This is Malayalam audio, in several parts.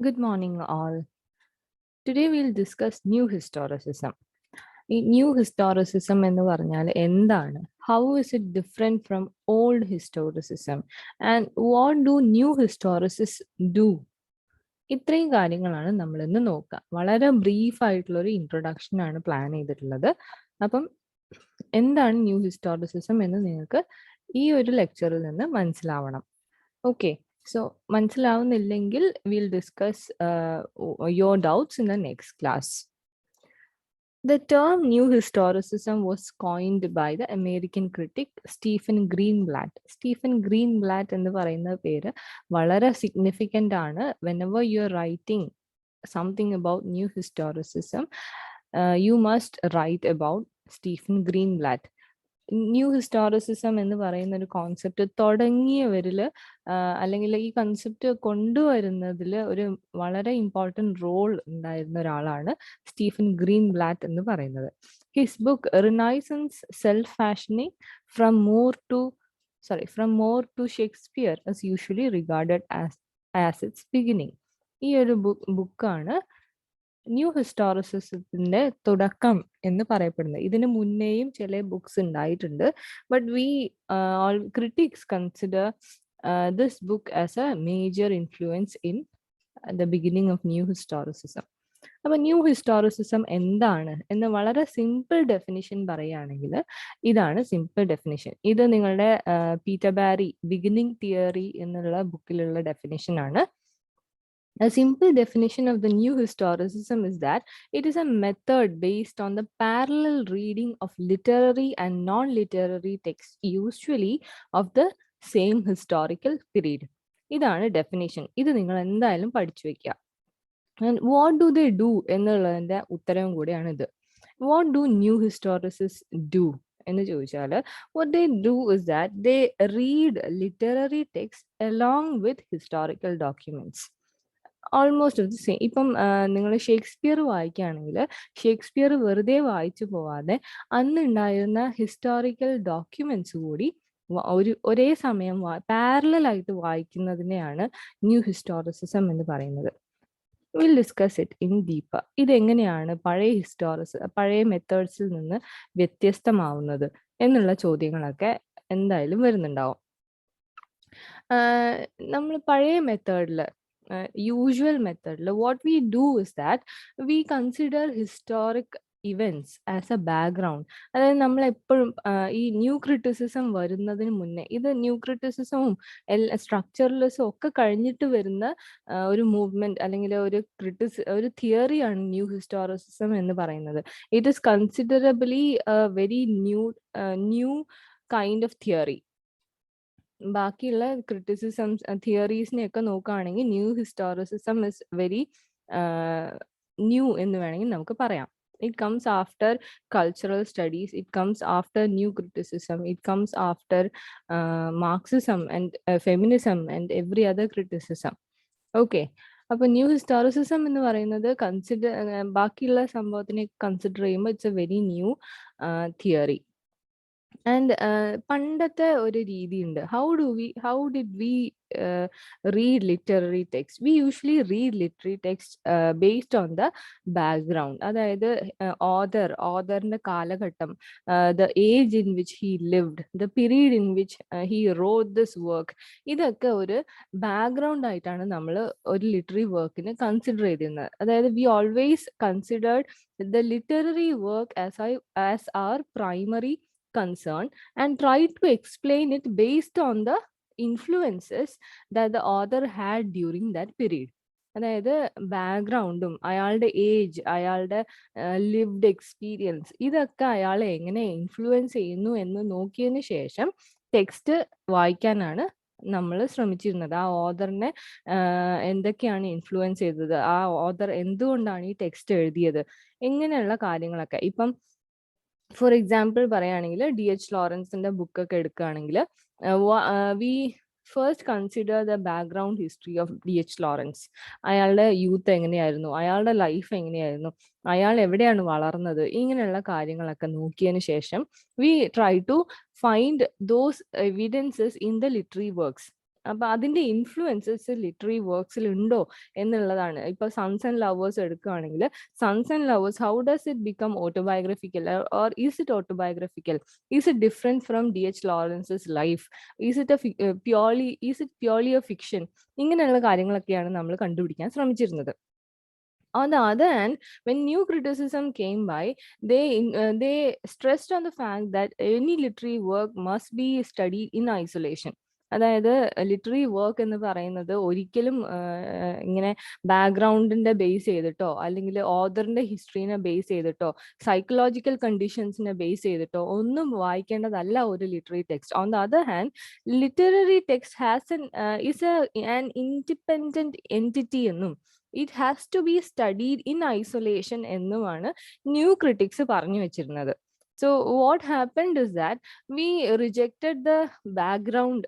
Good morning, all. Today we'll discuss new historicism. ഈ ന്യൂ ഹിസ്റ്റോറിസിസം എന്ന് പറഞ്ഞാൽ എന്താണ്? How is it different from old historicism and what do new ഹിസ്റ്റോറിസിസ് do? ഇത്രയും കാര്യങ്ങളാണ് നമ്മൾ ഇന്ന് നോക്കുക. വളരെ ബ്രീഫ് ആയിട്ടുള്ള ഒരു ഇൻട്രൊഡക്ഷൻ ആണ് പ്ലാൻ ചെയ്തിട്ടുള്ളത്. അപ്പം എന്താണ് ന്യൂ ഹിസ്റ്റോറിസിസം എന്ന് നിങ്ങൾക്ക് ഈ ഒരു ലെക്ചറിൽ നിന്ന് മനസ്സിലാവണം. ഓക്കെ, സോ മനസ്സിലാവുന്നില്ലെങ്കിൽ we'll discuss your doubts in the next class. The term New Historicism was coined by the American critic Stephen Greenblatt. Stephen Greenblatt എന്ന് പറയുന്ന പേര് വളരെ സിഗ്നിഫിക്കൻ്റ് ആണ്. Whenever you're writing something about New Historicism, you must write about Stephen Greenblatt. New historicism എന്ന് പറയുന്ന ഒരു കോൺസെപ്റ്റ് തുടങ്ങിയവരിൽ അല്ലെങ്കിൽ ഈ കൺസെപ്റ്റ് കൊണ്ടുവരുന്നതിൽ ഒരു വളരെ ഇമ്പോർട്ടൻറ്റ് റോൾ ഉണ്ടായിരുന്ന ഒരാളാണ് സ്റ്റീഫൻ ഗ്രീൻബ്ലാറ്റ് എന്ന് പറയുന്നത്. His book Renaissance self fashioning from More to Shakespeare is usually regarded as its beginning. ഈ ഒരു ബുക്കാണ് ന്യൂ ഹിസ്റ്റോറിസിസത്തിന്റെ തുടക്കം എന്ന് പറയപ്പെടുന്നത്. ഇതിന് മുന്നേയും ചില ബുക്സ് ഉണ്ടായിട്ടുണ്ട്, but critics consider this book as A major influence in the beginning of new historicism. അപ്പൊ ന്യൂ ഹിസ്റ്റോറിസിസം എന്താണ് എന്ന് വളരെ സിമ്പിൾ ഡെഫിനിഷൻ പറയുകയാണെങ്കിൽ ഇതാണ് സിമ്പിൾ ഡെഫിനിഷൻ. ഇത് നിങ്ങളുടെ പീറ്റർ ബാരി ബിഗിനിങ് തിയറി എന്നുള്ള ബുക്കിലുള്ള ഡെഫിനിഷൻ ആണ്. A simple definition of the new historicism is that it is a method based on the parallel reading of literary and non-literary texts, usually of the same historical period. ഇതാണ് ഡെഫിനിഷൻ. ഇത് നിങ്ങൾ എന്തായാലും പഠിച്ചു വെക്കുക. And what do they do എന്നുള്ളതിന്റെ ഉത്തരവും കൂടിയാണ് ഇത്. What do new historicists do എന്ന് ചോദിച്ചാൽ what they do is that they read literary texts along with historical documents. Almost of the same. ഇപ്പം നിങ്ങൾ ഷേക്സ്പിയർ വായിക്കുകയാണെങ്കിൽ ഷേക്സ്പിയർ വെറുതെ വായിച്ചു പോവാതെ അന്നുണ്ടായിരുന്ന ഹിസ്റ്റോറിക്കൽ ഡോക്യുമെന്റ്സ് കൂടി ഒരേ സമയം പാരലലായിട്ട് വായിക്കുന്നതിനെയാണ് ന്യൂ ഹിസ്റ്റോറിസിസം എന്ന് പറയുന്നത്. Will discuss it in deeper. ഇതെങ്ങനെയാണ് പഴയ മെത്തേഡ്സിൽ നിന്ന് വ്യത്യസ്തമാവുന്നത് എന്നുള്ള ചോദ്യങ്ങളൊക്കെ എന്തായാലും വരുന്നുണ്ടാവും. നമ്മൾ പഴയ മെത്തേഡിൽ usual method, what we do is that we consider historic events as a background. അതായത് നമ്മൾ എപ്പോഴും ഈ ന്യൂ ക്രിറ്റിസിസം വരുന്നതിന് മുന്നേ, ഇത് ന്യൂ ക്രിറ്റിസിസവും സ്ട്രക്ചറലിസവും ഒക്കെ കഴിഞ്ഞിട്ട് വരുന്ന ഒരു മൂവ്മെന്റ് അല്ലെങ്കിൽ ഒരു തിയറിയാണ് ന്യൂ ഹിസ്റ്റോറിസിസം എന്ന് പറയുന്നത്. It is considerably very new kind of theory. ബാക്കിയുള്ള ക്രിറ്റിസിസംസ് തിയറീസിനെയൊക്കെ നോക്കുകയാണെങ്കിൽ new historicism is very new എന്ന് വേണമെങ്കിൽ നമുക്ക് പറയാം. It comes after cultural studies, it comes after new criticism, it comes after Marxism and feminism and every other criticism. Okay, അപ്പൊ ന്യൂ ഹിസ്റ്റോറിസിസം എന്ന് പറയുന്നത് ബാക്കിയുള്ള സംഭവത്തിനെ കൺസിഡർ ചെയ്യുമ്പോൾ it's A very new theory. And പണ്ടത്തെ ഒരു രീതിയുണ്ട്. How did V read literary text? V usually read literary text based on the background. അതായത് ഓതറിന്റെ കാലഘട്ടം, the age in which he lived, the period in which he road this work, ഇതൊക്കെ ഒരു ബാക്ക്ഗ്രൗണ്ട് ആയിട്ടാണ് നമ്മൾ ഒരു ലിറ്റററി വർക്കിനെ കൺസിഡർ ചെയ്തിരുന്നത്. അതായത് we always considered the literary work as our primary concern and try to explain it based on the influences that the author had during that period. അതായത് ബാക്ക്ഗ്രൗണ്ടും അയാളുടെ ഏജ്, അയാളുടെ ലിവ്ഡ് എക്സ്പീരിയൻസ്, ഇതൊക്കെ അയാളെ എങ്ങനെ ഇൻഫ്ലുവൻസ് ചെയ്യുന്നു എന്ന് നോക്കിയതിന് ശേഷം ടെക്സ്റ്റ് വായിക്കാനാണ് നമ്മൾ ശ്രമിച്ചിരുന്നത്. ആ ഓതറിനെ എന്തൊക്കെയാണ് ഇൻഫ്ലുവൻസ് ചെയ്തത്, ആ ഓതർ എന്തുകൊണ്ടാണ് ഈ ടെക്സ്റ്റ് എഴുതിയത്, ഇങ്ങനെയുള്ള കാര്യങ്ങളൊക്കെ. ഇപ്പം ഫോർ എക്സാമ്പിൾ പറയുകയാണെങ്കിൽ DH ലോറൻസിന്റെ ബുക്കൊക്കെ എടുക്കുകയാണെങ്കിൽ we first consider the background history of DH Lawrence. അയാളുടെ യൂത്ത് എങ്ങനെയായിരുന്നു, അയാളുടെ ലൈഫ് എങ്ങനെയായിരുന്നു, അയാൾ എവിടെയാണ് വളർന്നത്, ഇങ്ങനെയുള്ള കാര്യങ്ങളൊക്കെ നോക്കിയതിന് ശേഷം we try to find those evidences in the literary works. അപ്പൊ അതിന്റെ ഇൻഫ്ലുവൻസസ് ലിറ്റററി വർക്ക്സിൽ ഉണ്ടോ എന്നുള്ളതാണ്. ഇപ്പൊ സൺസ് ആൻഡ് ലവേഴ്സ് എടുക്കുകയാണെങ്കിൽ, Sons and Lovers, how does it become autobiographical, or is it autobiographical, is it different from DH Lawrence's life, is it purely a fiction, ഇങ്ങനെയുള്ള കാര്യങ്ങളൊക്കെയാണ് നമ്മൾ കണ്ടുപിടിക്കാൻ ശ്രമിച്ചിരുന്നത്. On the other hand, when new criticism came by, they stressed on the fact that any literary work must be studied in isolation. അതായത് ലിറ്റററി വർക്ക് എന്ന് പറയുന്നത് ഒരിക്കലും ഇങ്ങനെ ബാക്ക്ഗ്രൗണ്ടിന്റെ ബേസ് ചെയ്തിട്ടോ അല്ലെങ്കിൽ ഓതറിന്റെ ഹിസ്റ്ററിനെ ബേസ് ചെയ്തിട്ടോ സൈക്കോളജിക്കൽ കണ്ടീഷൻസിനെ ബേസ് ചെയ്തിട്ടോ ഒന്നും വായിക്കേണ്ടതല്ല ഒരു literary text. On the other hand, literary text an independent entity എന്നും it has to be studied in isolation എന്നുമാണ് ന്യൂ ക്രിറ്റിക്സ് പറഞ്ഞു വെച്ചിരുന്നത്. So what happened is that we rejected the background,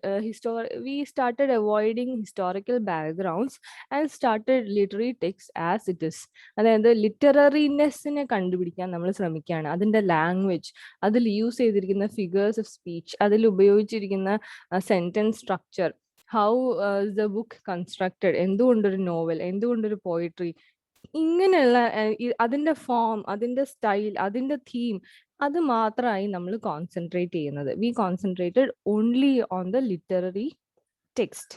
we started avoiding historical backgrounds and started literary text as it is. അതായത് ലിറ്റററിനെസ്സിനെ കണ്ടുപിടിക്കാൻ നമ്മൾ ശ്രമിക്കുകയാണ്. അതിൻ്റെ ലാംഗ്വേജ്, അതിൽ യൂസ് ചെയ്തിരിക്കുന്ന ഫിഗേഴ്സ് ഓഫ് സ്പീച്ച്, അതിൽ ഉപയോഗിച്ചിരിക്കുന്ന sentence structure, how the book constructed, എന്തുകൊണ്ടൊരു നോവൽ, എന്തുകൊണ്ടൊരു പോയിട്രി, ഇങ്ങനെയുള്ള അതിൻ്റെ ഫോം, അതിൻ്റെ സ്റ്റൈൽ, അതിൻ്റെ തീം, അത് മാത്രമായി നമ്മൾ കോൺസെൻട്രേറ്റ് ചെയ്യുന്നത്. We concentrated only on the literary text.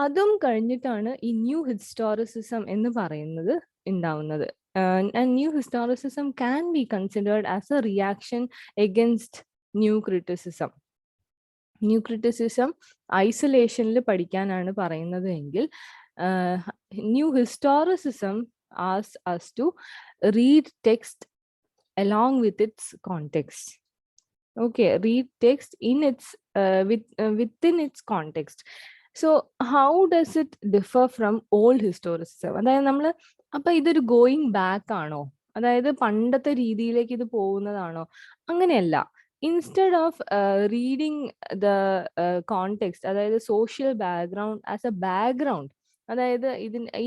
അതും കഴിഞ്ഞിട്ടാണ് ഈ ന്യൂ ഹിസ്റ്റോറിസിസം എന്ന് പറയുന്നത് ഉണ്ടാവുന്നത്. And new historicism can be considered as a reaction against new criticism. New criticism ഐസൊലേഷനിൽ പഠിക്കാനാണ് പറയുന്നത് എങ്കിൽ, new historicism asks us to read text along with its context. Okay, read text in its within its context. So how does it differ from old historicism? അതായത് നമ്മൾ അപ്പൊ ഇതൊരു ഗോയിങ് ബാക്ക് ആണോ, അതായത് പണ്ടത്തെ രീതിയിലേക്ക് ഇത് പോകുന്നതാണോ? അങ്ങനെയല്ല. Instead of reading the context, അതായത് social background as a background, അതായത്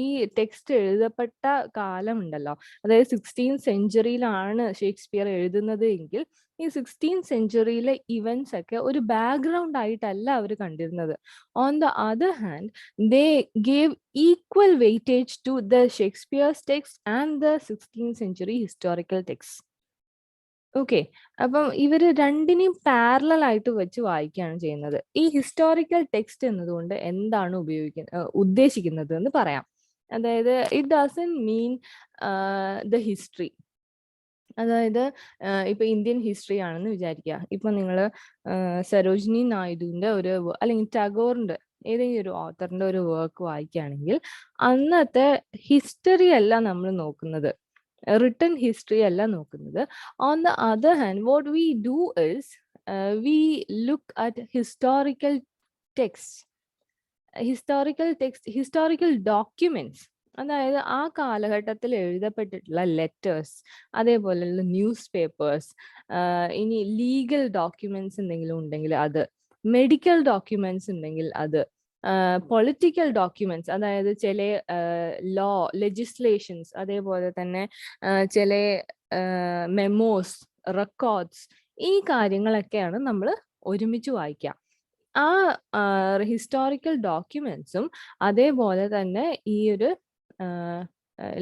ഈ ടെക്സ്റ്റ് എഴുതപ്പെട്ട കാലം ഉണ്ടല്ലോ, അതായത് 16th സെഞ്ചുറിയിലാണ് ഷേക്സ്പിയർ എഴുതുന്നത് എങ്കിൽ ഈ 16th സെഞ്ചുറിയിലെ ഇവന്റ്സ് ഒക്കെ ഒരു ബാക്ക്ഗ്രൗണ്ട് ആയിട്ടല്ല അവർ കണ്ടിരുന്നത്. On the other hand, they gave equal weightage to the Shakespeare's text and the 16th century historical text. Okay, അപ്പം ഇവര് രണ്ടിനെയും പാരലൽ ആയിട്ട് വെച്ച് വായിക്കുകയാണ് ചെയ്യുന്നത്. ഈ ഹിസ്റ്റോറിക്കൽ ടെക്സ്റ്റ് എന്നതുകൊണ്ട് എന്താണ് ഉദ്ദേശിക്കുന്നത് എന്ന് പറയാം. അതായത് it doesn't mean the history. അതായത് ഇപ്പൊ ഇന്ത്യൻ ഹിസ്റ്ററി ആണെന്ന് വിചാരിക്കുക. ഇപ്പൊ നിങ്ങൾ സരോജിനി നായിഡുവിന്റെ ഒരു അല്ലെങ്കിൽ ടാഗോറിന്റെ ഏതെങ്കിലും ഒരു ഓത്തറിന്റെ ഒരു വർക്ക് വായിക്കുകയാണെങ്കിൽ അന്നത്തെ ഹിസ്റ്ററി അല്ല നമ്മൾ നോക്കുന്നത്, written history അല്ല നോക്കുന്നത്. On the other hand, what we do is we look at historical historical documents. അതായത് ആ കാലഘട്ടത്തിൽ എഴുതപ്പെട്ടിട്ടുള്ള ലെറ്റേഴ്സ്, അതേപോലെയുള്ള ന്യൂസ് പേപ്പേഴ്സ്, ഇനി ലീഗൽ ഡോക്യുമെന്റ്സ് എന്തെങ്കിലും ഉണ്ടെങ്കിൽ അത്, മെഡിക്കൽ ഡോക്യുമെന്റ്സ് ഉണ്ടെങ്കിൽ അത്, പൊളിറ്റിക്കൽ ഡോക്യുമെന്റ്സ്, അതായത് ചില ലോ ലെജിസ്ലേഷൻസ്, അതേപോലെ തന്നെ ചില മെമ്മോസ്, റെക്കോർഡ്സ്, ഈ കാര്യങ്ങളൊക്കെയാണ് നമ്മൾ ഒരുമിച്ച് വായിക്കുക. ആ ഹിസ്റ്റോറിക്കൽ ഡോക്യുമെന്റ്സും അതേപോലെ തന്നെ ഈ ഒരു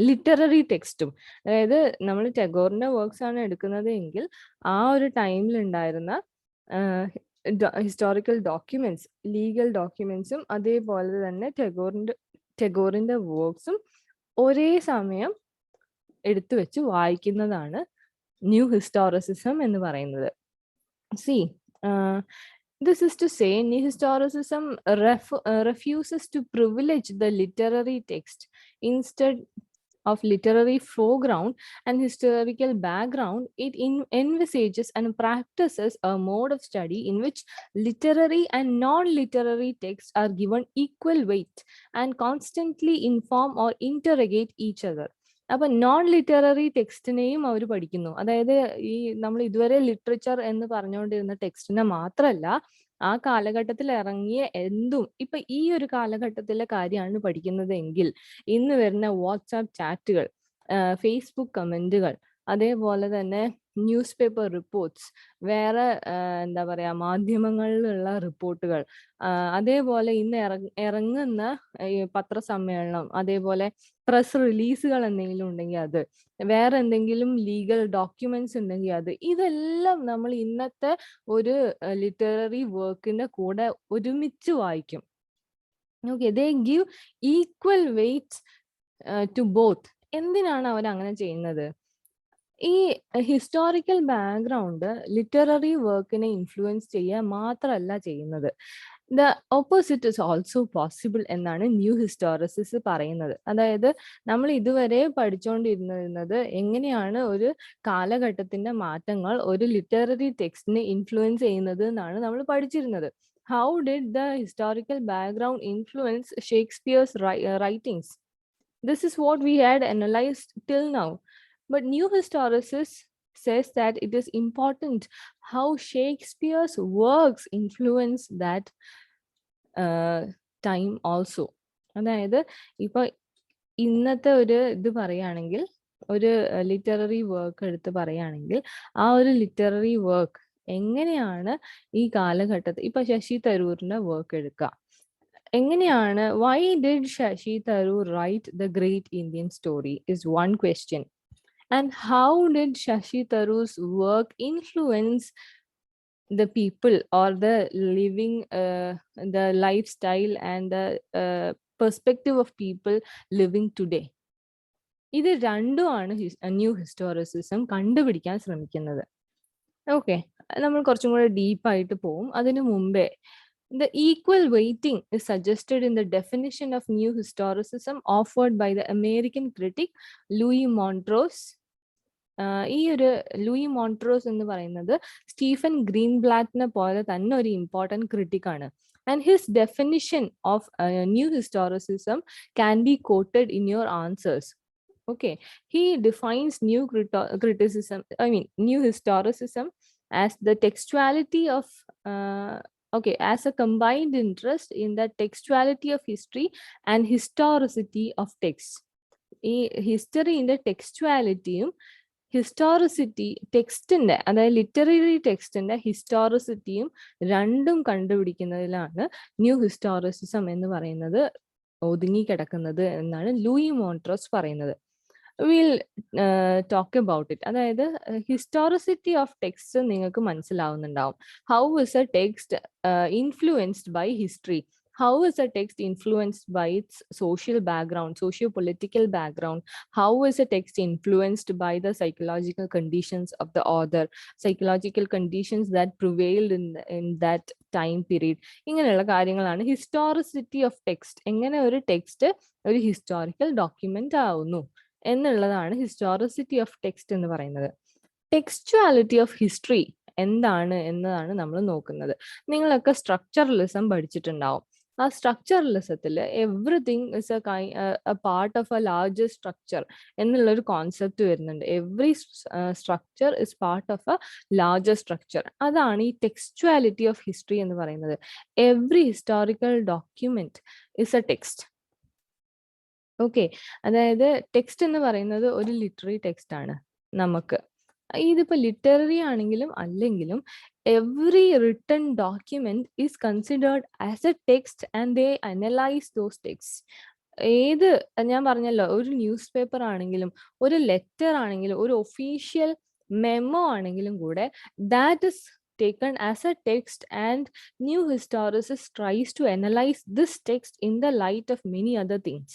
ലിറ്റററി ടെക്സ്റ്റും, അതായത് നമ്മൾ ടാഗോറിന്റെ വർക്ക്സ് ആണ് എടുക്കുന്നത് എങ്കിൽ ആ ഒരു ടൈമിൽ ഉണ്ടായിരുന്ന ഹിസ്റ്റോറിക്കൽ ഡോക്യുമെന്റ്സ്, ലീഗൽ ഡോക്യുമെന്റ്സും അതേപോലെ തന്നെ ടാഗോറിന്റെ വർക്ക്സും ഒരേ സമയം എടുത്തു വെച്ച് വായിക്കുന്നതാണ് ന്യൂ ഹിസ്റ്റോറിസിസം എന്ന് പറയുന്നത്. C, this is to say, new historicism refuses to privilege the literary text. Instead of literary foreground and historical background, it envisages and practices a mode of study in which literary and non-literary texts are given equal weight and constantly inform or interrogate each other. അപ്പൊ നോൺ ലിറ്റററി ടെക്സ്റ്റിനെയും അവർ പഠിക്കുന്നു. അതായത് ഈ നമ്മൾ ഇതുവരെ ലിറ്ററേച്ചർ എന്ന് പറഞ്ഞുകൊണ്ടിരുന്ന ടെക്സ്റ്റിനെ മാത്രമല്ല, ആ കാലഘട്ടത്തിൽ ഇറങ്ങിയ എന്തും, ഇപ്പൊ ഈ ഒരു കാലഘട്ടത്തിലെ കാര്യമാണ് പഠിക്കുന്നത് എങ്കിൽ ഇന്ന് വരുന്ന വാട്സാപ്പ് ചാറ്റുകൾ, ഫേസ്ബുക്ക് കമന്റുകൾ, അതേപോലെ തന്നെ ന്യൂസ് പേപ്പർ റിപ്പോർട്ട്സ്, വേറെ എന്താ പറയാ മാധ്യമങ്ങളിലുള്ള റിപ്പോർട്ടുകൾ, അതേപോലെ ഇന്ന് ഇറങ്ങുന്ന ഈ പത്രസമ്മേളനം, അതേപോലെ പ്രസ് റിലീസുകൾ എന്തെങ്കിലും ഉണ്ടെങ്കിൽ അത്, വേറെ എന്തെങ്കിലും ലീഗൽ ഡോക്യുമെന്റ്സ് ഉണ്ടെങ്കിൽ അത്, ഇതെല്ലാം നമ്മൾ ഇന്നത്തെ ഒരു ലിറ്റററി വർക്കിന്റെ കൂടെ ഒരുമിച്ച് വായിക്കും. Okay, they give equal weight to both. എന്തിനാണ് അവർ അങ്ങനെ ചെയ്യുന്നത്? ഈ ഹിസ്റ്റോറിക്കൽ ബാക്ക്ഗ്രൗണ്ട് ലിറ്റററി വർക്കിനെ ഇൻഫ്ലുവൻസ് ചെയ്യുക മാത്രമല്ല ചെയ്യുന്നത്, the opposite is also possible എന്നാണ് ന്യൂ ഹിസ്റ്റോറിസിസ് പറയുന്നത്. അതായത് നമ്മൾ ഇതുവരെ പഠിച്ചുകൊണ്ടിരുന്നത് എങ്ങനെയാണ് ഒരു കാലഘട്ടത്തിന്റെ മാറ്റങ്ങൾ ഒരു ലിറ്റററി ടെക്സ്റ്റിനെ ഇൻഫ്ലുവൻസ് ചെയ്യുന്നത് എന്നാണ് നമ്മൾ പഠിച്ചിരുന്നത്. How did the historical background influence Shakespeare's writings? This is what we had analyzed till now. But new historicis says that it is important how Shakespeare's works influence that time also. അതായത് ഇപ്പൊ ഇന്നത്തെ ഒരു ഇത് പറയുകയാണെങ്കിൽ, ഒരു ലിറ്റററി വർക്ക് എടുത്ത് പറയുകയാണെങ്കിൽ, ആ ഒരു ലിറ്റററി വർക്ക് എങ്ങനെയാണ് ഈ കാലഘട്ടത്തിൽ, ഇപ്പൊ ശശി തരൂരിന്റെ വർക്ക് എടുക്കുക, എങ്ങനെയാണ്, why did Shashi Tharoor write The Great Indian Story is one question. And how did Shashi Tharoor's work influence the people or the living, the lifestyle and the perspective of people living today? ഇത് രണ്ടുമാണ് ന്യൂ ഹിസ്റ്റോറിസിസം കണ്ടുപിടിക്കാൻ ശ്രമിക്കുന്നത്. ഓക്കെ, നമ്മൾ കുറച്ചും കൂടെ ഡീപ്പായിട്ട് പോവും. അതിനു മുമ്പേ the equal weighting is suggested in the definition of new historicism offered by the American critic Louis Montrose. ഈ ഒരു ലൂയി മോൺട്രോസ് എന്ന് പറയുന്നത് സ്റ്റീഫൻ ഗ്രീൻബ്ലാറ്റിനെ പോലെ തന്നെ ഒരു ഇമ്പോർട്ടൻറ്റ് ക്രിട്ടിക്കാണ്. And his definition of new historicism can be quoted in your answers. Okay, he defines new historicism as the textuality of as a combined interest in the textuality of history and historicity of text. ഈ ഹിസ്റ്ററിന്റെ ടെക്സ്റ്റുവാലിറ്റിയും ഹിസ്റ്റോറിസിറ്റി, ടെക്സ്റ്റിന്റെ അതായത് ലിറ്റററി ടെക്സ്റ്റിന്റെ ഹിസ്റ്റോറിസിറ്റിയും രണ്ടും കണ്ടുപിടിക്കുന്നതിലാണ് ന്യൂ ഹിസ്റ്റോറിസിസം എന്ന് പറയുന്നത് ഒതുങ്ങിക്കിടക്കുന്നത് എന്നാണ് ലൂയി മോൺട്രോസ് പറയുന്നത്. Will talk about it. അതായത് ഹിസ്റ്റോറിസിറ്റി ഓഫ് ടെക്സ്റ്റ് നിങ്ങൾക്ക് മനസ്സിലാവുന്നുണ്ടാവും. How is a text influenced by history? How is a text influenced by its social background, socio-political background? How is a text influenced by the psychological conditions of the author, psychological conditions that prevailed in that time period? ഇങ്ങനെയുള്ള കാര്യങ്ങളാണ് ഹിസ്റ്റോറിസിറ്റി ഓഫ് ടെക്സ്റ്റ്. എങ്ങനെ ഒരു ടെക്സ്റ്റ് ഒരു ഹിസ്റ്റോറിക്കൽ ഡോക്യുമെന്റ് ആവുന്നു എന്നുള്ളതാണ് ഹിസ്റ്റോറിസിറ്റി ഓഫ് ടെക്സ്റ്റ് എന്ന് പറയുന്നത്. ടെക്സ്റ്റുവാലിറ്റി ഓഫ് ഹിസ്റ്ററി എന്താണ് എന്നതാണ് നമ്മൾ നോക്കുന്നത്. നിങ്ങളൊക്കെ സ്ട്രക്ചറലിസം പഠിച്ചിട്ടുണ്ടാവും. ആ സ്ട്രക്ചറലിസത്തിൽ everything is a part of a larger structure എന്നുള്ളൊരു കോൺസെപ്റ്റ് വരുന്നുണ്ട്. Every structure is part of a larger structure. അതാണ് ഈ ടെക്സ്റ്റുവാലിറ്റി ഓഫ് ഹിസ്റ്ററി എന്ന് പറയുന്നത്. Every historical document is a text. Okay, അതായത് ടെക്സ്റ്റ് എന്ന് പറയുന്നത് ഒരു ലിറ്റററി ടെക്സ്റ്റ് ആണ്. നമുക്ക് ഇതിപ്പോ ലിറ്റററി ആണെങ്കിലും അല്ലെങ്കിലും every written document is considered as A text and they analyse those text. ഏത്, ഞാൻ പറഞ്ഞല്ലോ, ഒരു ന്യൂസ് പേപ്പർ ആണെങ്കിലും ഒരു ലെറ്റർ ആണെങ്കിലും ഒരു ഒഫീഷ്യൽ മെമ്മോ ആണെങ്കിലും കൂടെ that is taken as a text, and new historicist tries to analyze this text in the light of many other things.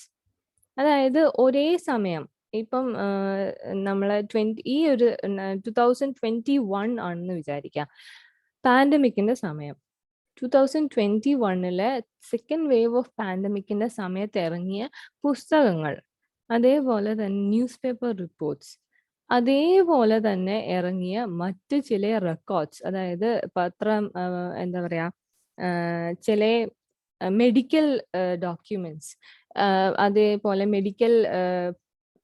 അതായത് ഒരേ സമയം ഇപ്പം നമ്മളെ ഈ ഒരു 2021 ആണെന്ന് വിചാരിക്കാം, പാൻഡമിക്കിന്റെ സമയം. 2021 സെക്കൻഡ് വേവ് ഓഫ് പാൻഡമിക്കിന്റെ സമയത്ത് ഇറങ്ങിയ പുസ്തകങ്ങൾ, അതേപോലെ തന്നെ ന്യൂസ് പേപ്പർ റിപ്പോർട്ട്സ്, അതേപോലെ തന്നെ ഇറങ്ങിയ മറ്റ് ചില റെക്കോർഡ്സ്, അതായത് പത്രം, എന്താ പറയാ, ചില മെഡിക്കൽ ഡോക്യുമെന്റ്സ്, അതേപോലെ മെഡിക്കൽ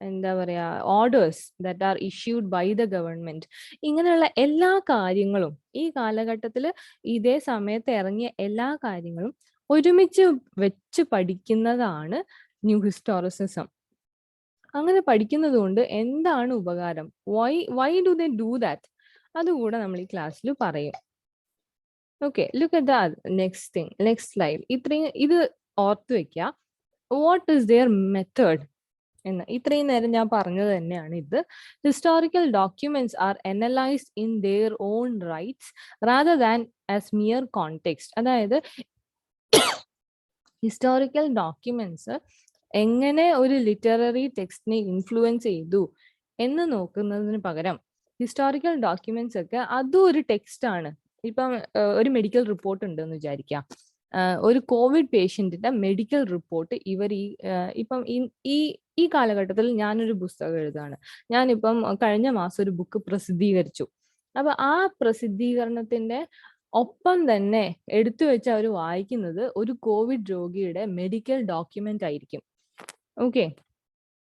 എന്താ പറയാ orders that are issued by the government. ഇങ്ങനെയുള്ള എല്ലാ കാര്യങ്ങളും ഈ കാലഘട്ടത്തിൽ ഇതേ സമയത്ത് ഇറങ്ങിയ എല്ലാ കാര്യങ്ങളും ഒരുമിച്ച് വെച്ച് പഠിക്കുന്നതാണ് ന്യൂ ഹിസ്റ്റോറിസിസം. അങ്ങനെ പഠിക്കുന്നത് കൊണ്ട് എന്താണ് ഉപകാരം? Why do they do that? അതുകൂടെ നമ്മൾ ഈ ക്ലാസ്സിൽ പറയും. Okay, look at the next thing, next slide. ഇത് ഓർത്ത് വെക്കുക. വാട്ട് ഈസ് ദിയർ മെത്തേഡ് എന്ന്. ഇത്രയും നേരം ഞാൻ പറഞ്ഞത് തന്നെയാണ് ഇത്. Historical documents are analysed in their own rights rather than as mere context. അതായത് ഹിസ്റ്റോറിക്കൽ ഡോക്യുമെന്റ്സ് എങ്ങനെ ഒരു ലിറ്റററി ടെക്സ്റ്റിനെ ഇൻഫ്ലുവൻസ് ചെയ്തു എന്ന് നോക്കുന്നതിന് പകരം ഹിസ്റ്റോറിക്കൽ ഡോക്യുമെന്റ്സ് ഒക്കെ അതും ഒരു ടെക്സ്റ്റ് ആണ്. ഇപ്പം ഒരു മെഡിക്കൽ റിപ്പോർട്ട് ഉണ്ടെന്ന് വിചാരിക്കാം. ഒരു കോവിഡ് പേഷ്യന്റിന്റെ മെഡിക്കൽ റിപ്പോർട്ട് ഇവർ ഇപ്പം ഈ കാലഘട്ടത്തിൽ ഞാനൊരു പുസ്തകം എഴുതാണ്. ഞാനിപ്പം കഴിഞ്ഞ മാസം ഒരു ബുക്ക് പ്രസിദ്ധീകരിച്ചു. അപ്പൊ ആ പ്രസിദ്ധീകരണത്തിന്റെ ഒപ്പം തന്നെ എടുത്തു വെച്ച് അവർ വായിക്കുന്നത് ഒരു കോവിഡ് രോഗിയുടെ മെഡിക്കൽ ഡോക്യുമെന്റ് ആയിരിക്കും. ഓക്കെ,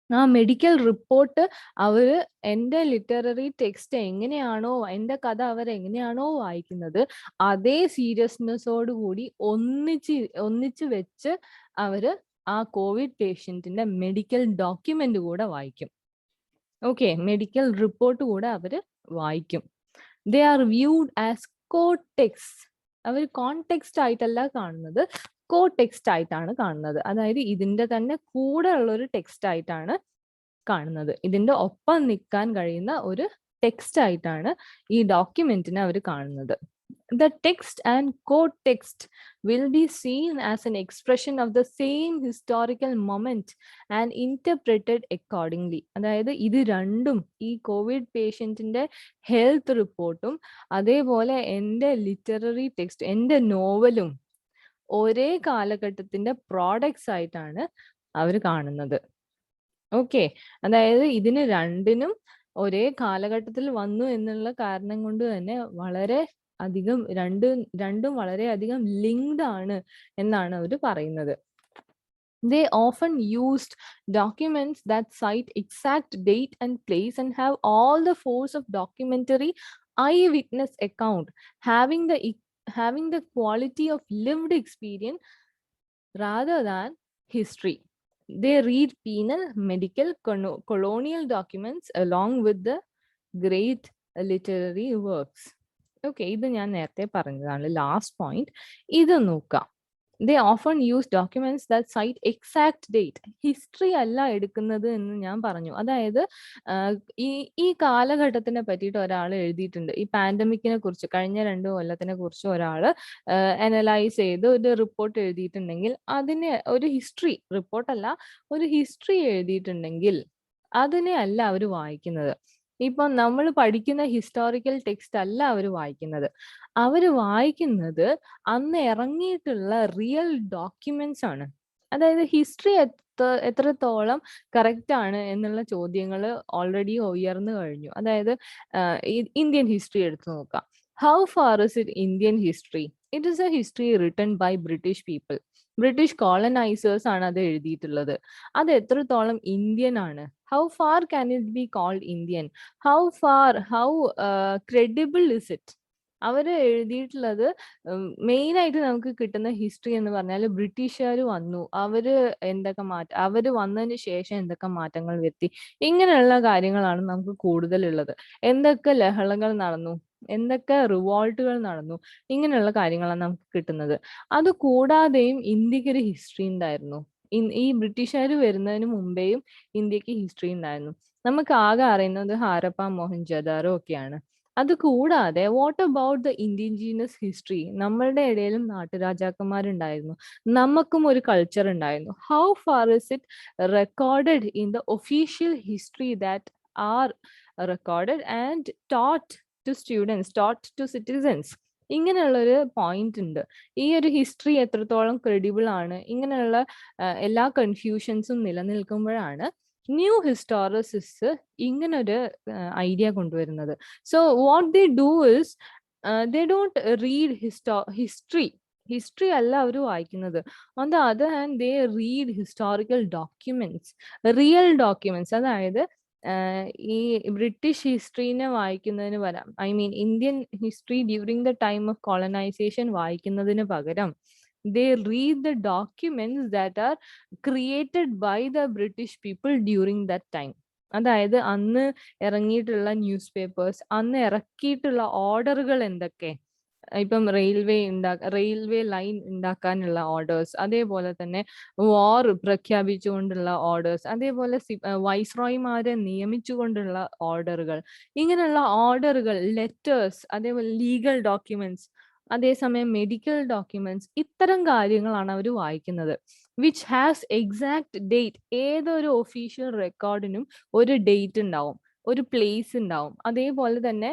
ആ മെഡിക്കൽ റിപ്പോർട്ട് അവര് എൻ്റെ ലിറ്റററി ടെക്സ്റ്റ് എങ്ങനെയാണോ, എൻ്റെ കഥ അവരെങ്ങനെയാണോ വായിക്കുന്നത് അതേ സീരിയസ്നെസ്സോട് കൂടി ഒന്നിച്ച് വെച്ച് അവര് ആ കോവിഡ് പേഷ്യന്റിന്റെ മെഡിക്കൽ ഡോക്യുമെന്റ് കൂടെ വായിക്കും. ഓക്കെ, മെഡിക്കൽ റിപ്പോർട്ട് കൂടെ അവര് വായിക്കും. They are viewed as cotext. അവർ കോണ്ടെക്സ്റ്റ് ആയിട്ടല്ല കാണുന്നത്, കോടെക്സ്റ്റ് ആയിട്ടാണ് കാണുന്നത്. അതായത് ഇതിന്റെ തന്നെ കൂടെ ഉള്ള ഒരു ടെക്സ്റ്റ് ആയിട്ടാണ് കാണുന്നത്. ഇതിന്റെ ഒപ്പം നിൽക്കാൻ കഴിയുന്ന ഒരു ടെക്സ്റ്റ് ആയിട്ടാണ് ഈ ഡോക്യുമെന്റിനെ അവർ കാണുന്നത്. The text and co-text will be seen as an expression of the same historical moment and interpreted accordingly. അതായത് ഇത് രണ്ടും, ഈ കോവിഡ് പേഷ്യന്റിന്റെ ഹെൽത്ത് റിപ്പോർട്ടും അതേപോലെ എൻ്റെ ലിറ്റററി ടെക്സ്റ്റ്, എൻ്റെ നോവലും ഒരേ കാലഘട്ടത്തിന്റെ പ്രോഡക്ട്സ് ആയിട്ടാണ് അവർ കാണുന്നത്. ഓക്കെ, അതായത് ഇതിന് രണ്ടിനും ഒരേ കാലഘട്ടത്തിൽ വന്നു എന്നുള്ള കാരണം കൊണ്ട് തന്നെ വളരെ അധികം രണ്ടും വളരെയധികം ലിങ്ക്ഡ് ആണ് എന്നാണ് അവർ പറയുന്നത്. They often used documents that cite exact date and place and have all the force of documentary eyewitness account, having the quality of lived experience rather than history. They read penal, medical, colonial documents along with the great literary works. ഓക്കെ, ഇത് ഞാൻ നേരത്തെ പറഞ്ഞതാണ് ലാസ്റ്റ് പോയിന്റ്. ഇത് നോക്കാം. They often use documents that cite exact date. History അല്ല എടുക്കുന്നത് എന്ന് ഞാൻ പറഞ്ഞു. അതായത് ഈ കാലഘട്ടത്തിനെ പറ്റിയിട്ട് ഒരാൾ എഴുതിയിട്ടുണ്ട്. ഈ പാൻഡമിക്കിനെ കുറിച്ച്, കഴിഞ്ഞ 2 കൊല്ലത്തിനെ കുറിച്ച് ഒരാൾ അനലൈസ് ചെയ്ത് ഒരു റിപ്പോർട്ട് എഴുതിയിട്ടുണ്ടെങ്കിൽ അതിനെ ഒരു ഹിസ്റ്ററി റിപ്പോർട്ടല്ല, ഒരു ഹിസ്റ്ററി എഴുതിയിട്ടുണ്ടെങ്കിൽ അതിനെ അല്ല അവർ വായിക്കുന്നത്. ഇപ്പം നമ്മൾ പഠിക്കുന്ന ഹിസ്റ്റോറിക്കൽ ടെക്സ്റ്റ് അല്ല അവർ വായിക്കുന്നത്. അവര് വായിക്കുന്നത് അന്ന് ഇറങ്ങിയിട്ടുള്ള റിയൽ ഡോക്യുമെന്റ്സ് ആണ്. അതായത് ഹിസ്റ്ററി എത്രത്തോളം കറക്റ്റ് ആണ് എന്നുള്ള ചോദ്യങ്ങൾ ഓൾറെഡി ഉയർന്നു കഴിഞ്ഞു. അതായത് ഇന്ത്യൻ ഹിസ്റ്ററി എടുത്തു നോക്കാം. How far is it Indian history? It is a history written by British people. British colonisers ആണ് അത് എഴുതിയിട്ടുള്ളത്. അത് എത്രത്തോളം ഇന്ത്യൻ ആണ്? How far can it be called Indian? How credible is it? അവര് എഴുതിയിട്ടുള്ളത് മെയിനായിട്ട് നമുക്ക് കിട്ടുന്ന ഹിസ്റ്ററി എന്ന് പറഞ്ഞാൽ ബ്രിട്ടീഷുകാർ വന്നു, അവര് വന്നതിന് ശേഷം എന്തൊക്കെ മാറ്റങ്ങൾ വരുത്തി, ഇങ്ങനെയുള്ള കാര്യങ്ങളാണ് നമുക്ക് കൂടുതലുള്ളത്. എന്തൊക്കെ ലഹളകൾ നടന്നു, എന്തൊക്കെ റിവോൾട്ടുകൾ നടന്നു, ഇങ്ങനെയുള്ള കാര്യങ്ങളാണ് നമുക്ക് കിട്ടുന്നത്. അത് കൂടാതെയും ഇന്ത്യക്ക് ഒരു ഹിസ്റ്ററി ഉണ്ടായിരുന്നു. ഈ ബ്രിട്ടീഷുകാർ വരുന്നതിന് മുമ്പേയും ഇന്ത്യക്ക് ഹിസ്റ്ററി ഉണ്ടായിരുന്നു. നമുക്ക് ആകെ അറിയുന്നത് ഹാരപ്പ, മോഹൻജദാരോ ഒക്കെയാണ്. അത് കൂടാതെ what about the indigenous history? നമ്മളുടെ ഇടയിലും നാട്ടുരാജാക്കന്മാരുണ്ടായിരുന്നു, നമുക്കും ഒരു കൾച്ചർ ഉണ്ടായിരുന്നു. How far is it recorded in the official history that are recorded and taught to students, taught to citizens? ഇങ്ങനെയുള്ളൊരു പോയിന്റ് ഉണ്ട്. ഈ ഒരു ഹിസ്റ്ററി എത്രത്തോളം ക്രെഡിബിൾ ആണ്, ഇങ്ങനെയുള്ള എല്ലാ കൺഫ്യൂഷൻസും നിലനിൽക്കുമ്പോഴാണ് ന്യൂ ഹിസ്റ്റോറിസിസ്റ്റ് ഇങ്ങനൊരു ഐഡിയ കൊണ്ടുവരുന്നത്. So what they do is they don't read history അല്ല അവർ വായിക്കുന്നത്. On the other hand they read historical documents, real documents. അതായത് ഈ ബ്രിട്ടീഷ് ഹിസ്റ്ററിനെ വായിക്കുന്നതിന് പകരം, Indian history during the time of colonisation വായിക്കുന്നതിന് പകരം they read the documents that are created by the British people during that time. അതായത് അന്ന് ഇറങ്ങിയിട്ടുള്ള ന്യൂസ് പേപ്പേഴ്സ്, അന്ന് ഇറക്കിയിട്ടുള്ള ഓർഡറുകൾ എന്തൊക്കെ, ഇപ്പം റെയിൽവേ ലൈൻ ഉണ്ടാക്കാനുള്ള ഓർഡേഴ്സ്, അതേപോലെ തന്നെ വാർ പ്രഖ്യാപിച്ചുകൊണ്ടുള്ള ഓർഡേഴ്സ്, അതേപോലെ വൈസ്രോയിമാരെ നിയമിച്ചുകൊണ്ടുള്ള ഓർഡറുകൾ, ഇങ്ങനെയുള്ള ഓർഡറുകൾ, ലെറ്റേഴ്സ്, അതേപോലെ ലീഗൽ ഡോക്യുമെന്റ്സ്, അതേസമയം മെഡിക്കൽ ഡോക്യുമെന്റ്സ്, ഇത്തരം കാര്യങ്ങളാണ് അവർ വായിക്കുന്നത്. Which has exact date. ഏതൊരു ഒഫീഷ്യൽ റെക്കോർഡിനും ഒരു ഡേറ്റ് ഉണ്ടാവും, ഒരു പ്ലേസ് ഉണ്ടാവും. അതേപോലെ തന്നെ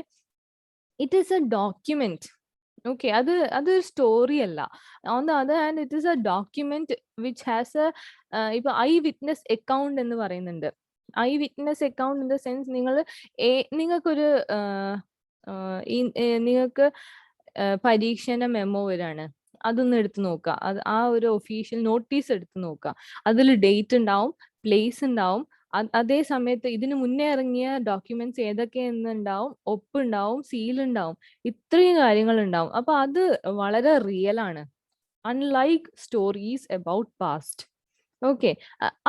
it is A document. Okay, അതൊരു സ്റ്റോറി അല്ല. On the other hand it is A document which has A, ഇപ്പൊ ഐ വിറ്റ്നസ് അക്കൗണ്ട് എന്ന് പറയുന്നുണ്ട്. I witness account in the sense നിങ്ങൾക്കൊരു നിങ്ങൾക്ക് പരീക്ഷയുടെ മെമ്മോ വരാണ്, അതൊന്ന് എടുത്ത് നോക്കുക. ആ ഒരു ഒഫീഷ്യൽ നോട്ടീസ് എടുത്ത് നോക്കുക. അതിൽ ഡേറ്റ് ഉണ്ടാവും, പ്ലേസ് ഉണ്ടാവും, അതേ സമയത്ത് ഇതിന് മുന്നേ ഇറങ്ങിയ ഡോക്യുമെന്റ്സ് ഏതൊക്കെയെന്നുണ്ടാവും, ഒപ്പുണ്ടാവും, സീൽ ഉണ്ടാവും, ഇത്രയും കാര്യങ്ങൾ ഉണ്ടാവും. അപ്പൊ അത് വളരെ റിയൽ ആണ്, unlike stories about past. Okay,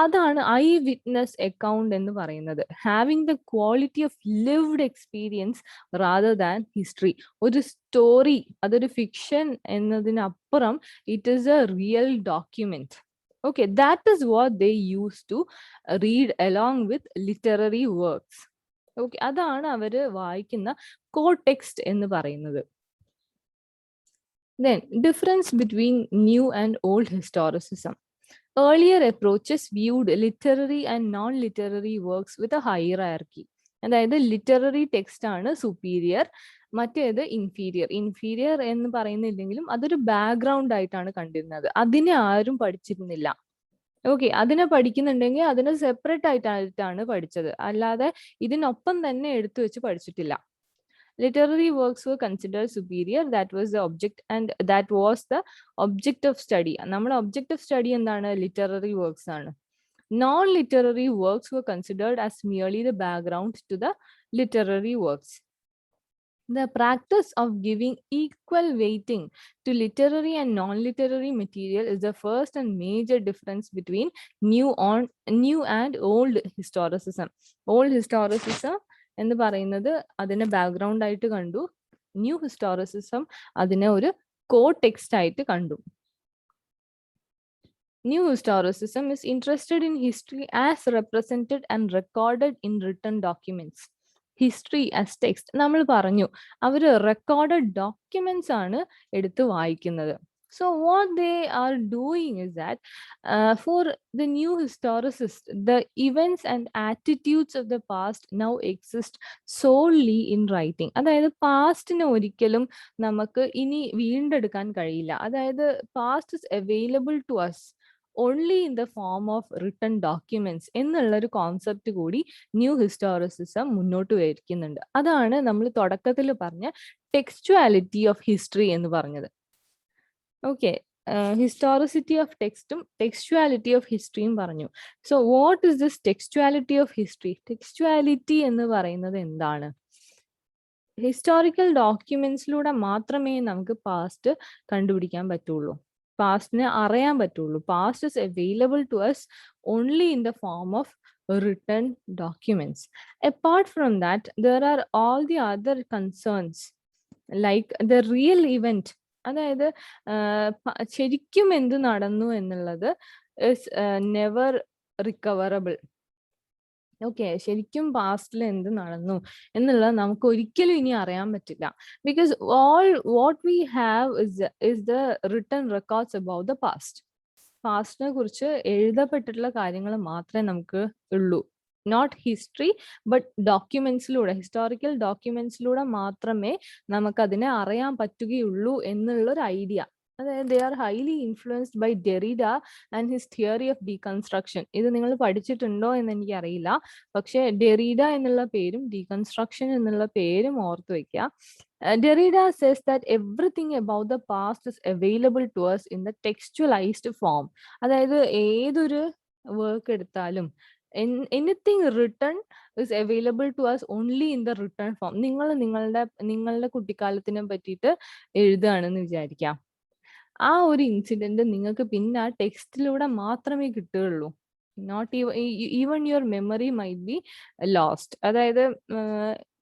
അതാണ് ഐ വിറ്റ്നസ് അക്കൗണ്ട് എന്ന് പറയുന്നത്. Having the quality of lived experience rather than history. ഒരു സ്റ്റോറി അതൊരു ഫിക്ഷൻ എന്നതിനപ്പുറം it is A real document. Okay, that is what they used to read along with literary works. Okay, അതാണ് അവര് വായിക്കുന്ന കോടെക്സ്റ്റ് എന്ന് പറയുന്നത്. Then, difference between new and old historicism. Earlier approaches viewed literary and non-literary works with a hierarchy. അതായത് ലിറ്റററി ടെക്സ്റ്റ് ആണ് സുപ്പീരിയർ, മറ്റേത് ഇൻഫീരിയർ. ഇൻഫീരിയർ എന്ന് പറയുന്നില്ലെങ്കിലും അതൊരു ബാക്ക്ഗ്രൗണ്ട് ആയിട്ടാണ് കണ്ടിരുന്നത്. അതിനെ ആരും പഠിച്ചിരുന്നില്ല. ഓക്കെ, അതിനെ പഠിക്കുന്നുണ്ടെങ്കിൽ അതിനെ സെപ്പറേറ്റ് ആയിട്ടാണ് പഠിച്ചത്, അല്ലാതെ ഇതിനൊപ്പം തന്നെ എടുത്തു വെച്ച് പഠിച്ചിട്ടില്ല. Literary works were considered superior. That was the object, and that was the object of study. നമ്മുടെ object of study എന്താണ്? Literary works ആണ്. Non-literary works were considered as merely the background to the literary works. The practice of giving equal weighting to literary and non-literary material is the first and major difference between new and old historicism. Old historicism എന്ന് പറയുന്നത് അതിനെ ബാക്ക്ഗ്രൗണ്ട് ആയിട്ട് കണ്ടു. ന്യൂ ഹിസ്റ്റോറിസിസം അതിനെ ഒരു കോ ടെക്സ്റ്റ് ആയിട്ട് കണ്ടു. New historicism is interested in history as represented and recorded in written documents. History as text നമ്മൾ പറഞ്ഞു, അവര് റെക്കോർഡഡ് ഡോക്യുമെന്റ്സ് ആണ് എടുത്ത് വായിക്കുന്നത്. So what they are doing is that for the new historicist, the events and attitudes of the past now exist solely in writing. അതായത് പാസ്റ്റിനെ ഒരിക്കലും നമുക്ക് ഇനി വീണ്ടെടുക്കാൻ കഴിയില്ല. അതായത് past is available to us only in the form of written documents എന്നുള്ളൊരു കോൺസെപ്റ്റ് കൂടി ന്യൂ ഹിസ്റ്റോറിസിസം മുന്നോട്ട് വയ്ക്കുന്നുണ്ട്. അതാണ് നമ്മൾ തുടക്കത്തിൽ പറഞ്ഞ ടെക്സ്ച്വാലിറ്റി ഓഫ് ഹിസ്റ്ററി എന്ന് പറഞ്ഞത്. ഓക്കെ, ഹിസ്റ്റോറിസിറ്റി ഓഫ് ടെക്സ്റ്റും ടെക്സ്ച്വാലിറ്റി ഓഫ് ഹിസ്റ്ററിയും പറഞ്ഞു. So what is this textuality of history? Textuality എന്ന് പറയുന്നത് എന്താണ്? ഹിസ്റ്റോറിക്കൽ ഡോക്യുമെന്റ്സിലൂടെ മാത്രമേ നമുക്ക് പാസ്റ്റ് കണ്ടുപിടിക്കാൻ പറ്റുള്ളൂ, പാസ്റ്റിനെ അറിയാൻ പറ്റുള്ളൂ. Past is available to us only in the form of written documents. Apart from that, there are all the other concerns like the real event. അതായത് ശരിക്കും എന്ത് നടന്നു എന്നുള്ളത് ഇസ് നെവർ റിക്കവറബിൾ. ഓക്കെ, ശരിക്കും പാസ്റ്റിൽ എന്ത് നടന്നു എന്നുള്ളത് നമുക്ക് ഒരിക്കലും ഇനി അറിയാൻ പറ്റില്ല. Because all what we have is the written records about the past. പാസ്റ്റിനെ കുറിച്ച് എഴുതപ്പെട്ടിട്ടുള്ള കാര്യങ്ങൾ മാത്രമേ നമുക്ക് ഉള്ളൂ. നോട്ട് ഹിസ്റ്ററി ബട്ട് ഡോക്യുമെന്റ്സിലൂടെ, ഹിസ്റ്റോറിക്കൽ ഡോക്യുമെന്റ്സിലൂടെ മാത്രമേ നമുക്കതിനെ അറിയാൻ പറ്റുകയുള്ളൂ എന്നുള്ളൊരു ഐഡിയ. അതായത് they are highly influenced by Derrida and his theory of deconstruction. ഇത് നിങ്ങൾ പഠിച്ചിട്ടുണ്ടോ എന്ന് എനിക്ക് അറിയില്ല, പക്ഷെ ഡെറീഡ എന്നുള്ള പേരും ഡീകൺസ്ട്രക്ഷൻ എന്നുള്ള പേരും ഓർത്തു വെക്കുക. Derrida says that everything about the past is available to us in the textualized form. അതായത് ഏതൊരു വർക്ക് എടുത്താലും anything written is available to us only in the written form. നിങ്ങൾ നിങ്ങളുടെ കുട്ടിക്കാലത്തിനെ പറ്റിയിട്ട് എഴുതുകയാണെന്ന് വിചാരിക്കാം. ആ ഒരു ഇൻസിഡന്റ് നിങ്ങൾക്ക് പിന്നെ ആ ടെക്സ്റ്റിലൂടെ മാത്രമേ കിട്ടുകയുള്ളൂ. Not even your memory might be lost. അതായത്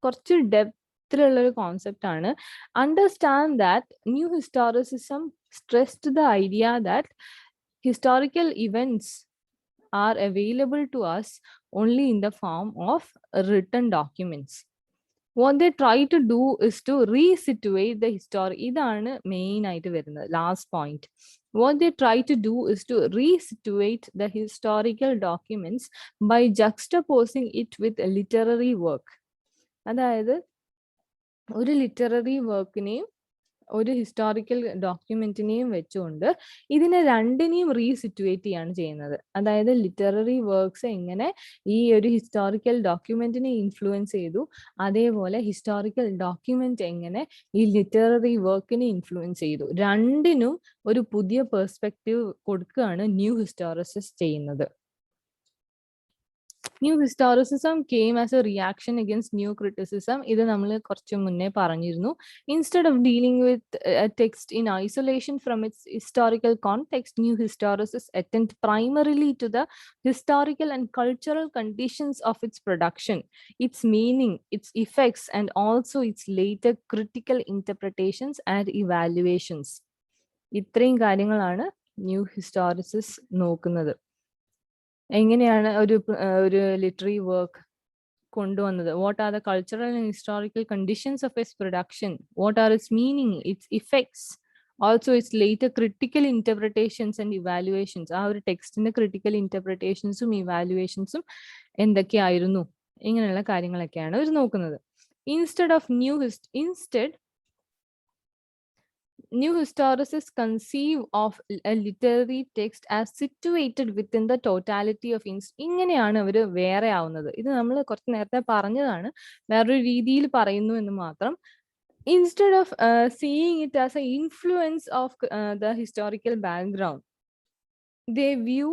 കുറച്ച് ഡെപ്തിലുള്ള ഒരു കോൺസെപ്റ്റ് ആണ്. Understand that new historicism stressed the idea that historical events are available to us only in the form of written documents. What they try to do is to resituate the history. ഇതാണ് മെയിൻ ആയിട്ട് വരുന്നത്, last point. What they try to do is to resituate the historical documents by juxtaposing it with a literary work. അതായത് ഒരു ലിറ്റററി വർക്കിനെയും ഒരു ഹിസ്റ്റോറിക്കൽ ഡോക്യുമെന്റിനെയും വെച്ചുകൊണ്ട് ഇതിനെ രണ്ടിനെയും റീസിറ്റുവേറ്റ് ചെയ്യാണ് ചെയ്യുന്നത്. അതായത് ലിറ്റററി വർക്ക്സ് എങ്ങനെ ഈ ഒരു ഹിസ്റ്റോറിക്കൽ ഡോക്യുമെന്റിനെ ഇൻഫ്ലുവൻസ് ചെയ്തു, അതേപോലെ ഹിസ്റ്റോറിക്കൽ ഡോക്യുമെന്റ് എങ്ങനെ ഈ ലിറ്റററി വർക്കിനെ ഇൻഫ്ലുവൻസ് ചെയ്തു, രണ്ടിനും ഒരു പുതിയ പെർസ്പെക്റ്റീവ് കൊടുക്കുകയാണ് ന്യൂ ഹിസ്റ്റോറിസിസ് ചെയ്യുന്നത്. New historicism came as a reaction against new criticism. ഇത് നമ്മൾ കുറച്ച് മുന്നേ പറഞ്ഞിരുന്നു. Instead of dealing with a text in isolation from its historical context, new historicists attend primarily to the historical and cultural conditions of its production, its meaning, its effects, and also its later critical interpretations and evaluations. ഇത്രയും കാര്യങ്ങളാണ് ന്യൂ ഹിസ്റ്റോറിസിസ് നോക്കുന്നത്. എങ്ങനെയാണ് ഒരു ലിറ്റററി വർക്ക് കൊണ്ടുവന്നത്, what are the cultural and historical conditions of its production, what are it's meaning, it's effects, also it's later critical interpretations and evaluations. ആ ഒരു ടെക്സ്റ്റിന്റെ ക്രിട്ടിക്കൽ ഇന്റർപ്രിട്ടേഷൻസും ഇവാലുവേഷൻസും എന്തൊക്കെയായിരുന്നു, ഇങ്ങനെയുള്ള കാര്യങ്ങളൊക്കെയാണ് അവർ നോക്കുന്നത്. Instead, new historicists conceive of a literary text as situated within the totality of ഇങ്ങനെയാണ് അവർ വേറെ ആവുന്നത്. ഇത് നമ്മൾ കുറച്ച് നേരത്തെ പറഞ്ഞതാണ്, വേറൊരു രീതിയിൽ പറയുന്നു എന്ന് മാത്രം. Instead of seeing it as an influence of the historical background, they view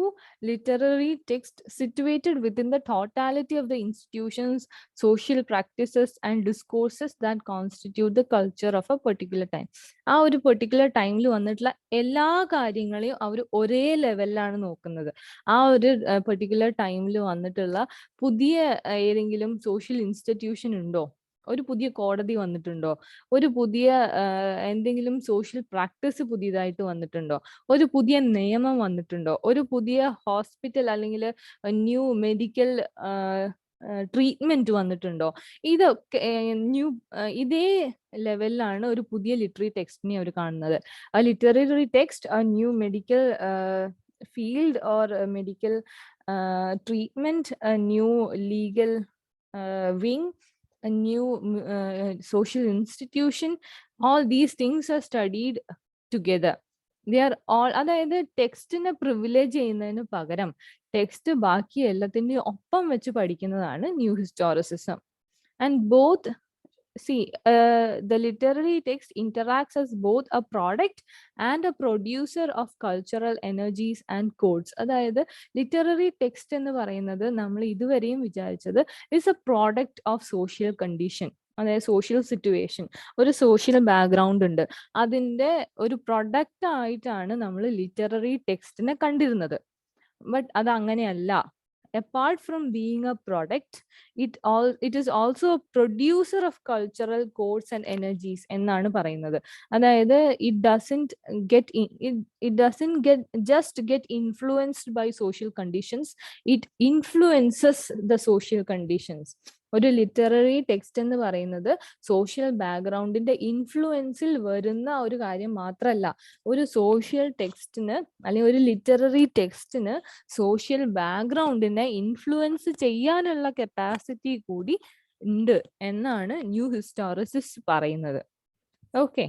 literary text situated within the totality of the institutions, social practices, and discourses that constitute the culture of a particular time. ആ ഒരു പെർട്ടിക്കുലർ ടൈമിൽ വന്നിട്ടുള്ള എല്ലാ കാര്യങ്ങളെയും അവർ ഒരേ ലെവലിലാണ് നോക്കുന്നത്. ആ ഒരു പെർട്ടിക്കുലർ ടൈമിൽ വന്നിട്ടുള്ള പുതിയ ഏതെങ്കിലും സോഷ്യൽ ഇൻസ്റ്റിറ്റ്യൂഷൻ ഉണ്ടോ, ഒരു പുതിയ കോടതി വന്നിട്ടുണ്ടോ, ഒരു പുതിയ എന്തെങ്കിലും സോഷ്യൽ പ്രാക്ടീസ് പുതിയതായിട്ട് വന്നിട്ടുണ്ടോ, ഒരു പുതിയ നിയമം വന്നിട്ടുണ്ടോ, ഒരു പുതിയ ഹോസ്പിറ്റൽ അല്ലെങ്കിൽ ന്യൂ മെഡിക്കൽ ട്രീറ്റ്മെന്റ് വന്നിട്ടുണ്ടോ, ഇതൊക്കെ ഇതേ ലെവലിലാണ് ഒരു പുതിയ ലിറ്റററി ടെക്സ്റ്റിനെ അവർ കാണുന്നത്. ആ ലിറ്റററി ടെക്സ്റ്റ്, ആ new medical field or medical treatment, new legal wing, a new social institution, all these things are studied together. They are all, അതായത് ടെക്സ്റ്റിനെ പ്രിവിലേജ് ചെയ്യുന്നതിന് പകരം ടെക്സ്റ്റ് ബാക്കി എല്ലാത്തിൻ്റെയും ഒപ്പം വെച്ച് പഠിക്കുന്നതാണ് new historicism. And both the literary text interacts as both a product and a producer of cultural energies and codes. അതായത് ലിറ്റററി ടെക്സ്റ്റ് എന്ന് പറയുന്നത് നമ്മൾ ഇതുവരെയും വിചാരിച്ചത് is A product of social condition, അതായത് സോഷ്യൽ സിറ്റുവേഷൻ, ഒരു സോഷ്യൽ ബാക്ക്ഗ്രൗണ്ട് ഉണ്ട്, അതിൻ്റെ ഒരു പ്രൊഡക്റ്റ് ആയിട്ടാണ് നമ്മൾ ലിറ്റററി ടെക്സ്റ്റിനെ കണ്ടിരുന്നത്. ബട്ട് അത് അങ്ങനെയല്ല. Apart from being a product, it is also a producer of cultural codes and energies എന്നാണ് പറയുന്നത്. അതായത് it doesn't get influenced by social conditions, it influences the social conditions. ഒരു ലിറ്റററി ടെക്സ്റ്റ് എന്ന് പറയുന്നത് സോഷ്യൽ ബാക്ക്ഗ്രൗണ്ടിന്റെ ഇൻഫ്ലുവൻസിൽ വരുന്ന ഒരു കാര്യം മാത്രമല്ല, ഒരു സോഷ്യൽ ടെക്സ്റ്റിന് അല്ലെങ്കിൽ ഒരു ലിറ്റററി ടെക്സ്റ്റിന് സോഷ്യൽ ബാക്ക്ഗ്രൗണ്ടിനെ ഇൻഫ്ലുവൻസ് ചെയ്യാനുള്ള കപ്പാസിറ്റി കൂടി ഉണ്ട് എന്നാണ് ന്യൂ ഹിസ്റ്റോറിസിസ്റ്റ് പറയുന്നത്. ഓക്കെ,